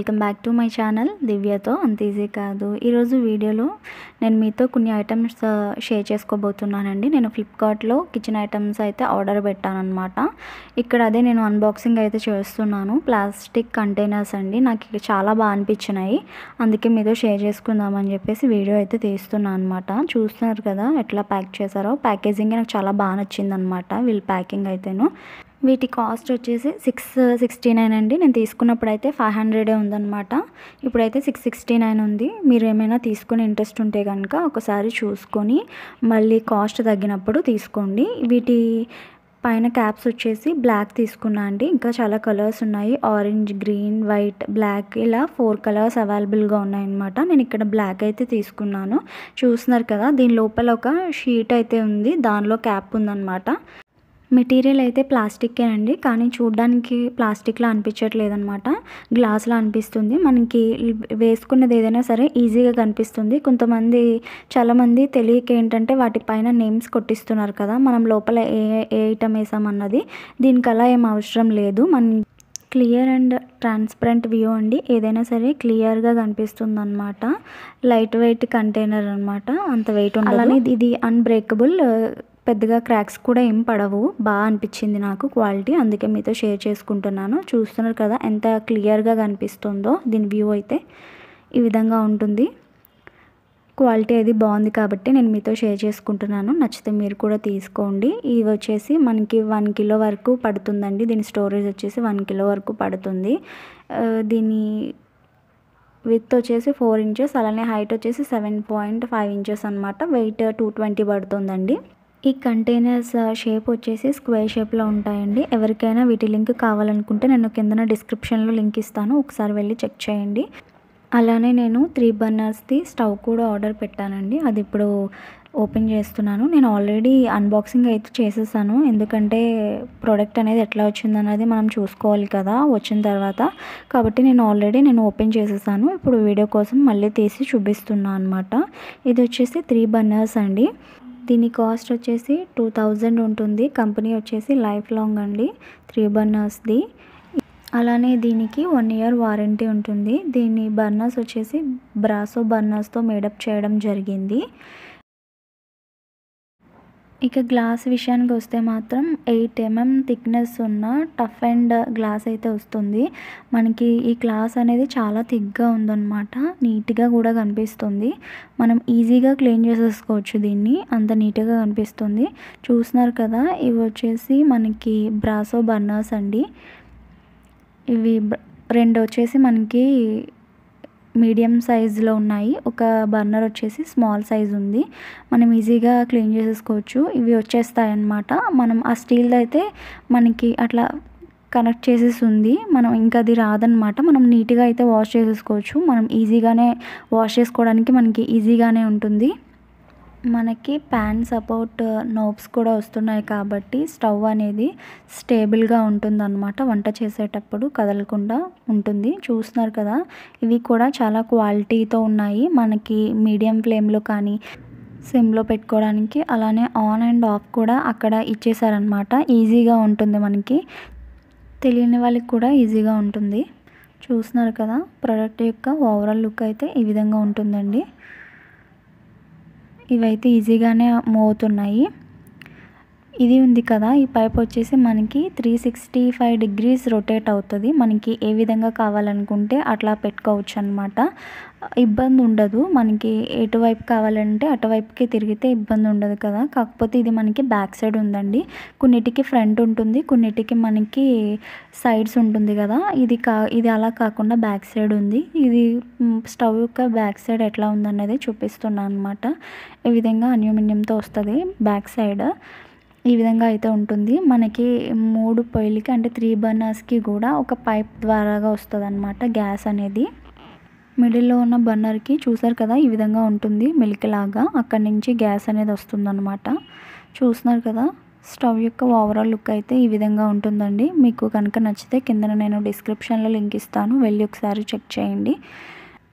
Welcome back to my channel దివ్యతో అంత easy కాదు. ఈరోజు వీడియోలో నేను మీతో కొన్ని ఐటమ్స్ షేర్ చేసుకోబోతున్నానండి. నేను ఫ్లిప్కార్ట్లో కిచెన్ ఐటమ్స్ అయితే ఆర్డర్ పెట్టానన్నమాట. ఇక్కడ అదే నేను అన్బాక్సింగ్ అయితే చేస్తున్నాను. ప్లాస్టిక్ కంటైనర్స్ అండి, నాకు చాలా బాగా అనిపించినాయి, అందుకే మీతో షేర్ చేసుకుందామని చెప్పేసి వీడియో అయితే తీస్తున్నాను అనమాట. చూస్తున్నారు కదా ఎట్లా ప్యాక్ చేశారో. ప్యాకేజింగ్ నాకు చాలా బాగా నచ్చింది అనమాట, వీళ్ళ ప్యాకింగ్ అయితేను. వీటి కాస్ట్ వచ్చేసి 669 అండి. నేను తీసుకున్నప్పుడు అయితే 500 ఉందన్నమాట. ఇప్పుడైతే 669 ఉంది. మీరు ఏమైనా తీసుకునే ఇంట్రెస్ట్ ఉంటే కనుక ఒకసారి చూసుకొని మళ్ళీ కాస్ట్ తగ్గినప్పుడు తీసుకోండి. వీటి పైన క్యాప్స్ వచ్చేసి బ్లాక్ తీసుకున్నా అండి. ఇంకా చాలా కలర్స్ ఉన్నాయి, ఆరెంజ్, గ్రీన్, వైట్, బ్లాక్, ఇలా 4 కలర్స్ అవైలబుల్గా ఉన్నాయన్నమాట. నేను ఇక్కడ బ్లాక్ అయితే తీసుకున్నాను. చూస్తున్నారు కదా, దీని లోపల ఒక షీట్ అయితే ఉంది, దానిలో క్యాప్ ఉందన్నమాట. మెటీరియల్ అయితే ప్లాస్టిక్కే అండి, కానీ చూడడానికి ప్లాస్టిక్లా అనిపించట్లేదు అనమాట, గ్లాస్లా అనిపిస్తుంది. మనకి వేసుకున్నది ఏదైనా సరే ఈజీగా కనిపిస్తుంది. చాలామంది తెలియక ఏంటంటే వాటిపైన నేమ్స్ కొట్టిస్తున్నారు కదా, మనం లోపల ఏ ఐటమ్ వేసామన్నది. దీనికి అలా ఏం అవసరం లేదు. క్లియర్ అండ్ ట్రాన్స్పరెంట్ వ్యూ అండి, ఏదైనా సరే క్లియర్గా కనిపిస్తుంది అనమాట. లైట్ వెయిట్ కంటైనర్ అనమాట, అంత వెయిట్ ఉండదు. అలానే ఇది అన్బ్రేకబుల్, పెద్దగా క్రాక్స్ కూడా ఏం పడవు. బాగా అనిపించింది నాకు క్వాలిటీ, అందుకే మీతో షేర్ చేసుకుంటున్నాను. చూస్తున్నారు కదా ఎంత క్లియర్గా కనిపిస్తుందో. దీని వ్యూ అయితే ఈ విధంగా ఉంటుంది. క్వాలిటీ అది బాగుంది కాబట్టి నేను మీతో షేర్ చేసుకుంటున్నాను. నచ్చితే మీరు కూడా తీసుకోండి. ఇవి వచ్చేసి మనకి 1 కిలో వరకు పడుతుందండి. దీని స్టోరేజ్ వచ్చేసి 1 కిలో వరకు పడుతుంది. దీని విత్ వచ్చేసి 4 ఇంచెస్, అలానే హైట్ వచ్చేసి 7.5 ఇంచెస్ అనమాట. వెయిట్ 220 పడుతుందండి. ఈ కంటైనర్స్ షేప్ వచ్చేసి స్క్వేర్ షేప్లో ఉంటాయండి. ఎవరికైనా వీటి లింక్ కావాలనుకుంటే నేను కిందన డిస్క్రిప్షన్లో లింక్ ఇస్తాను, ఒకసారి వెళ్ళి చెక్ చేయండి. అలానే నేను 3 బర్నర్స్ది స్టవ్ కూడా ఆర్డర్ పెట్టానండి. అది ఇప్పుడు ఓపెన్ చేస్తున్నాను. నేను ఆల్రెడీ అన్బాక్సింగ్ అయితే చేసేసాను, ఎందుకంటే ప్రోడక్ట్ అనేది ఎట్లా వచ్చిందనేది మనం చూసుకోవాలి కదా వచ్చిన తర్వాత. కాబట్టి నేను ఓపెన్ చేసేసాను. ఇప్పుడు వీడియో కోసం మళ్ళీ తీసి చూపిస్తున్నాను అనమాట. ఇది వచ్చేసి 3 బర్నర్స్ అండి. దీని కాస్ట్ వచ్చేసి 2000 ఉంటుంది. కంపెనీ వచ్చేసి లైఫ్ లాంగ్ అండి 3 బర్నర్స్ది. అలానే దీనికి 1 ఇయర్ వారంటీ ఉంటుంది. దీని బర్నర్స్ వచ్చేసి బ్రాసో బర్నర్స్తో మేడప్ చేయడం జరిగింది. ఇక గ్లాస్ విషయానికి వస్తే మాత్రం 8 mm థిక్నెస్ ఉన్న టఫ్ అండ్ గ్లాస్ అయితే వస్తుంది. మనకి ఈ గ్లాస్ అనేది చాలా థిక్గా ఉందన్నమాట, నీట్గా కూడా కనిపిస్తుంది. మనం ఈజీగా క్లీన్ చేసేసుకోవచ్చు దీన్ని, అంత నీట్గా కనిపిస్తుంది. చూస్తున్నారు కదా, ఇవి వచ్చేసి మనకి బ్రాసో బర్నర్స్ అండి. ఇవి 2 వచ్చేసి మనకి మీడియం సైజులో ఉన్నాయి, ఒక బర్నర్ వచ్చేసి స్మాల్ సైజ్ ఉంది. మనం ఈజీగా క్లీన్ చేసేసుకోవచ్చు. ఇవి వచ్చేస్తాయి అన్నమాట. మనం ఆ స్టీల్ అయితే మనకి అట్లా కనెక్ట్ చేసేసి ఉంది, మనం ఇంకా అది రాదనమాట. మనం నీట్గా అయితే వాష్ చేసేసుకోవచ్చు. మనం ఈజీగానే వాష్ చేసుకోవడానికి మనకి ఈజీగానే ఉంటుంది. మనకి ప్యాన్ సపోర్ట్ నోబ్స్ కూడా వస్తున్నాయి కాబట్టి స్టవ్ అనేది స్టేబుల్గా ఉంటుందన్నమాట, వంట చేసేటప్పుడు కదలకుండా ఉంటుంది. చూస్తున్నారు కదా, ఇవి కూడా చాలా క్వాలిటీతో ఉన్నాయి. మనకి మీడియం ఫ్లేమ్లో కానీ సిమ్లో పెట్టుకోవడానికి, అలానే ఆన్ అండ్ ఆఫ్ కూడా అక్కడ ఇచ్చేసారనమాట. ఈజీగా ఉంటుంది, మనకి తెలియని వాళ్ళకి కూడా ఈజీగా ఉంటుంది. చూస్తున్నారు కదా, ప్రోడక్ట్ యొక్క ఓవరాల్ లుక్ అయితే ఈ విధంగా ఉంటుందండి. ఇవైతే ఈజీగానే మూవ్ అవుతున్నాయి. ఇది ఉంది కదా, ఈ పైప్ వచ్చేసి మనకి 365 degrees రొటేట్ అవుతుంది. మనకి ఏ విధంగా కావాలనుకుంటే అట్లా పెట్టుకోవచ్చు అనమాట, ఇబ్బంది ఉండదు. మనకి ఎటువైపు కావాలంటే అటువైపుకి తిరిగితే ఇబ్బంది ఉండదు కదా. కాకపోతే ఇది మనకి బ్యాక్ సైడ్ ఉందండి, కొన్నిటికి ఫ్రంట్ ఉంటుంది, కొన్నిటికి మనకి సైడ్స్ ఉంటుంది కదా. ఇది అలా కాకుండా బ్యాక్ సైడ్ ఉంది. ఇది స్టవ్ యొక్క బ్యాక్ సైడ్ ఎట్లా ఉందన్నది చూపిస్తున్నాను అనమాట. ఈ విధంగా అల్యూమినియంతో వస్తుంది బ్యాక్ సైడ్. ఈ విధంగా అయితే ఉంటుంది. మనకి 3 పొయ్యిలకి అంటే 3 బర్నర్స్కి కూడా ఒక పైప్ ద్వారాగా వస్తుంది అనమాట గ్యాస్ అనేది. మిడిల్లో ఉన్న బర్నర్కి చూసారు కదా ఈ విధంగా ఉంటుంది, మెలికలాగా అక్కడి నుంచి గ్యాస్ అనేది వస్తుందన్నమాట. చూస్తున్నారు కదా, స్టవ్ యొక్క ఓవరాల్ లుక్ అయితే ఈ విధంగా ఉంటుందండి. మీకు కనుక నచ్చితే కింద నేను డిస్క్రిప్షన్లో లింక్ ఇస్తాను, వెళ్ళి ఒకసారి చెక్ చేయండి.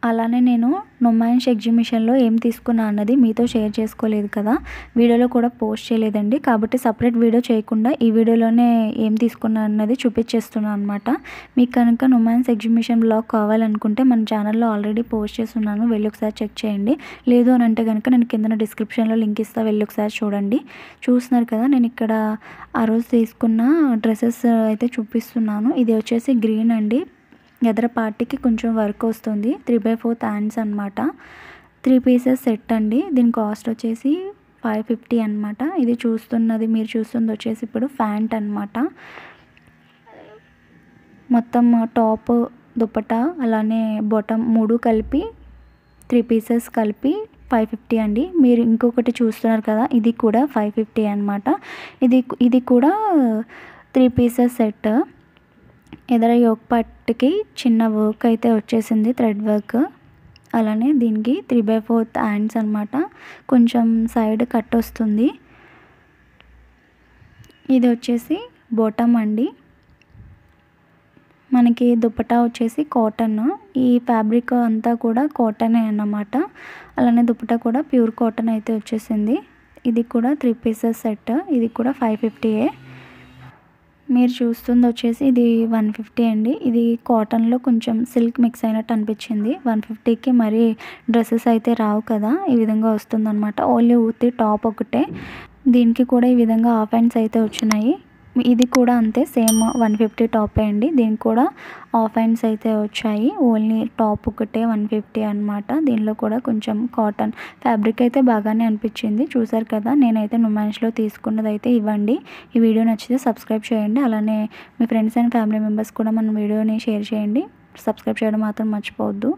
అలానే నేను నొమాయిన్స్ ఎగ్జిబిషన్లో ఏం తీసుకున్నా అన్నది మీతో షేర్ చేసుకోలేదు కదా, వీడియోలో కూడా పోస్ట్ చేయలేదండి. కాబట్టి సపరేట్ వీడియో చేయకుండా ఈ వీడియోలోనే ఏం తీసుకున్నా అన్నది చూపించేస్తున్నాను అనమాట. మీకు కనుక నొమాయిన్స్ ఎగ్జిబిషన్ బ్లాగ్ కావాలనుకుంటే మన ఛానల్లో ఆల్రెడీ పోస్ట్ చేస్తున్నాను, వెళ్ళి ఒకసారి చెక్ చేయండి. లేదు అని అంటే కనుక నేను కింద డిస్క్రిప్షన్లో లింక్ ఇస్తా, వెళ్ళి ఒకసారి చూడండి. చూస్తున్నారు కదా, నేను ఇక్కడ ఆ రోజు తీసుకున్న డ్రెస్సెస్ అయితే చూపిస్తున్నాను. ఇది వచ్చేసి గ్రీన్ అండి, ఎదర పార్టీకి కొంచెం వర్క్ వస్తుంది. 3/4 హ్యాండ్స్ అనమాట. 3 పీసెస్ సెట్ అండి. దీని కాస్ట్ వచ్చేసి 550 అనమాట. ఇది మీరు చూస్తుంది వచ్చేసి ఇప్పుడు ప్యాంట్ అనమాట. మొత్తం టాప్, దుపట్టా అలానే బాటమ్ 3 కలిపి 3 పీసెస్ కలిపి 550 అండి. మీరు ఇంకొకటి చూస్తున్నారు కదా, ఇది కూడా 550 అనమాట. ఇది కూడా 3 పీసెస్ సెట్. ఎదర యోక్ పార్ట్కి చిన్న వర్క్ అయితే వచ్చేసింది, థ్రెడ్ వర్క్. అలానే దీనికి 3/4 హ్యాండ్స్ అనమాట, కొంచెం సైడ్ కట్ వస్తుంది. ఇది వచ్చేసి బాటమ్ అండి. మనకి దుపట్టా వచ్చేసి కాటన్, ఈ ఫ్యాబ్రిక్ అంతా కూడా కాటనే అన్నమాట. అలానే దుపట్టా కూడా ప్యూర్ కాటన్ అయితే వచ్చేసింది. ఇది కూడా 3 పీసెస్ సెట్, ఇది కూడా 550. మీరు చూస్తుంది వచ్చేసి ఇది 150 అండి. ఇది కాటన్లో కొంచెం సిల్క్ మిక్స్ అయినట్టు అనిపించింది. 150కి మరి డ్రెస్సెస్ అయితే రావు కదా, ఈ విధంగా వస్తుందన్నమాట. ఓన్లీ ఊతి టాప్ ఒకటే. దీనికి కూడా ఈ విధంగా హాఫ్ హ్యాండ్స్ అయితే వచ్చినాయి. ఇది కూడా అంతే, సేమ్ 150 టాపే అండి. దీనికి కూడా హాఫ్ హ్యాండ్స్ అయితే వచ్చాయి. ఓన్లీ టాప్ ఒకటే 150 అనమాట. దీనిలో కూడా కొంచెం కాటన్ ఫ్యాబ్రిక్ అయితే బాగానే అనిపించింది. చూసారు కదా, నేనైతే నొమాయిన్స్లో తీసుకున్నది అయితే ఇవ్వండి. ఈ వీడియో నచ్చితే సబ్స్క్రైబ్ చేయండి. అలానే మీ ఫ్రెండ్స్ అండ్ ఫ్యామిలీ మెంబర్స్ కూడా మన వీడియోని షేర్ చేయండి. సబ్స్క్రైబ్ చేయడం మాత్రం మర్చిపోవద్దు.